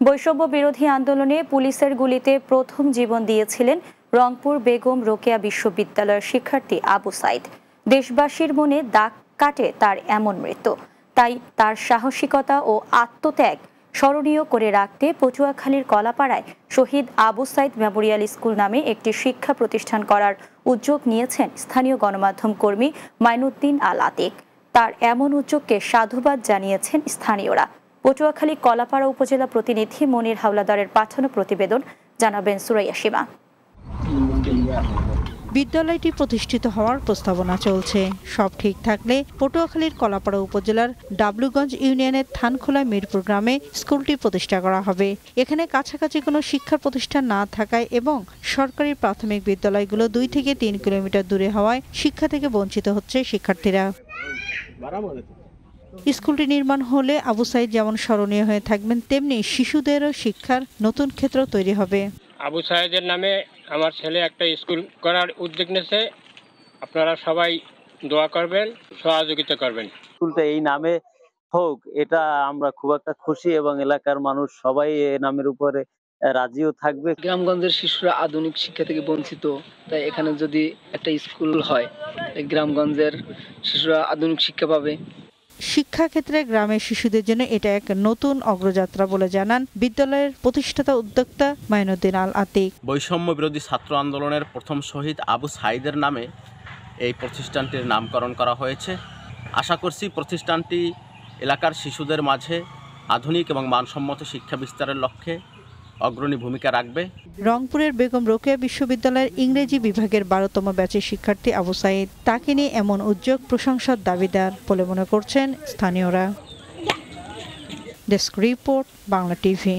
বৈষম্য বিরোধী আন্দোলনে পুলিশের গুলিতে প্রথম জীবন দিয়েছিলেন রংপুর বেগম রোকেয়া বিশ্ববিদ্যালয়ের শিক্ষার্থী আবু সাইদ। দেশবাসীর মনে দাগ কাটে তার এমন মৃত্যু। তাই তার সাহসিকতা ও আত্মত্যাগ স্মরণীয় করে রাখতে পটুয়াখালীর কলাপাড়ায় শহীদ আবু সাইদ মেমোরিয়াল স্কুল নামে একটি শিক্ষা প্রতিষ্ঠান করার উদ্যোগ নিয়েছেন স্থানীয় গণমাধ্যম কর্মী মাইনুদ্দিন আল আতিক। তার এমন উদ্যোগকে সাধুবাদ জানিয়েছেন স্থানীয়রা। পটুয়াখালী কলাপাড়া উপজেলা প্রতিনিধি মনির হাওলাদারের পাঠানো প্রতিবেদন, জানাবেন সুরাইয়া সীমা। বিদ্যালয়টি প্রতিষ্ঠিত হওয়ার প্রস্তাবনা চলছে। সব ঠিক থাকলে পটুয়াখালীর কলাপাড়া উপজেলার ডাবলুগঞ্জ ইউনিয়নের থানখোলা মিরপুর গ্রামে স্কুলটি প্রতিষ্ঠা করা হবে। এখানে কাছাকাছি কোনো শিক্ষা প্রতিষ্ঠান না থাকায় এবং সরকারি প্রাথমিক বিদ্যালয়গুলো 2 থেকে 3 কিলোমিটার দূরে হওয়ায় শিক্ষা থেকে বঞ্চিত হচ্ছে শিক্ষার্থীরা। স্কুলটি নির্মাণ হলে আবু সাইদ যেমন স্মরণীয় হয়ে থাকবেন, তেমনি শিশুদেরও শিক্ষার নতুন ক্ষেত্র তৈরি হবে। আবু সাইদের নামে আমার ছেলে একটা স্কুল করার উদ্যোগ নিয়েছে। আপনারা সবাই দোয়া করবেন, সহযোগিতা করবেন। স্কুলটা এই নামে হোক, এটা আমরা খুব একটা খুশি এবং এলাকার মানুষ সবাই এই নামের উপরে রাজিও থাকবে। গ্রামগঞ্জের শিশুরা আধুনিক শিক্ষা থেকে বঞ্চিত, তাই এখানে যদি একটা স্কুল হয়, গ্রামগঞ্জের শিশুরা আধুনিক শিক্ষা পাবে। শিক্ষাক্ষেত্রে গ্রামের শিশুদের জন্য এটা এক নতুন অগ্রযাত্রা বলে জানান বিদ্যালয়ের প্রতিষ্ঠাতা উদ্যোক্তা মাইনুদ্দিন আল আতিক। বৈষম্য বিরোধী ছাত্র আন্দোলনের প্রথম শহীদ আবু সাইদের নামে এই প্রতিষ্ঠানটির নামকরণ করা হয়েছে। আশা করছি প্রতিষ্ঠানটি এলাকার শিশুদের মাঝে আধুনিক এবং মানসম্মত শিক্ষা বিস্তারের লক্ষ্যে অগ্রণী ভূমিকা রাখবে। রংপুরের বেগম রোকেয়া বিশ্ববিদ্যালয়ের ইংরেজি বিভাগের 12তম ব্যাচের শিক্ষার্থী আবু সাইদ। তাকে নিয়ে এমন উদ্যোগ প্রশংসার দাবিদার বলে মনে করছেন স্থানীয়রা। Desk report, Bangla TV.